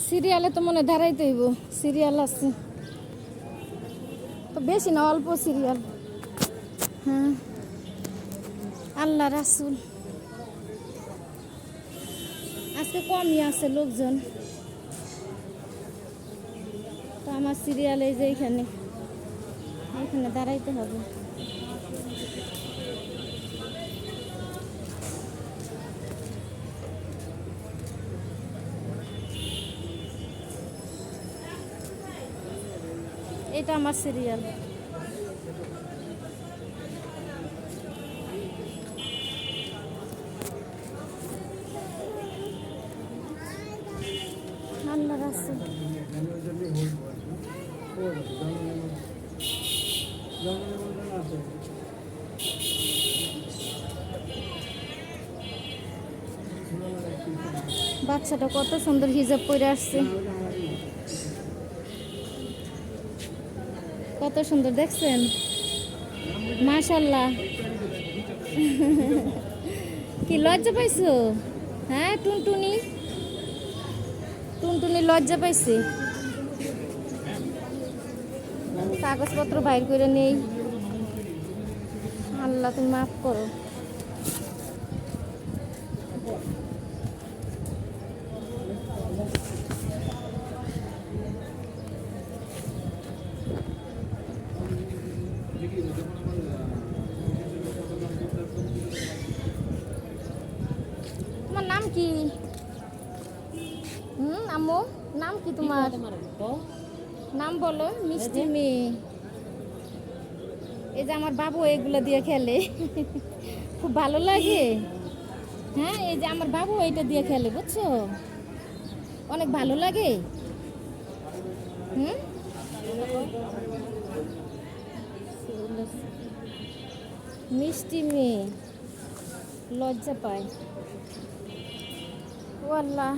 সিরিয়ালে তো মনে দাঁড়াইতে হইব, সিরিয়াল আছে তো, বেশি না, অল্প সিরিয়াল। হ্যাঁ, আল্লাহ রাসূল আজকে কমই আছে লোকজন। তো আমার সিরিয়ালে যে এখানে দাঁড়াইতে হবে। এটা আমার সিরিয়াল। আল্লাহ রাসূল বাচ্চাটা কত সুন্দর হিজাব পরে আসছে, কত সুন্দর দেখছেন, মাশাআল্লাহ। কি লজ্জা পাইছো? হ্যাঁ, টুনটুনি লজ্জা পাইছে। কাগজপত্র বাইর করে নেই। আল্লাহ তুমি মাফ করো। তোমার নাম কি? আম্মু, নাম কি তোমার? নাম বলো। মিষ্টি মেয়ে। এই যে আমার বাবু এগুলো দিয়ে খেলে, খুব ভালো লাগে। হ্যাঁ, এই যে আমার বাবু এইটা দিয়ে খেলে, বুঝছো, অনেক ভালো লাগে। মিষ্টি মেয়ে, লজ্জা পায়। ও আল্লাহ,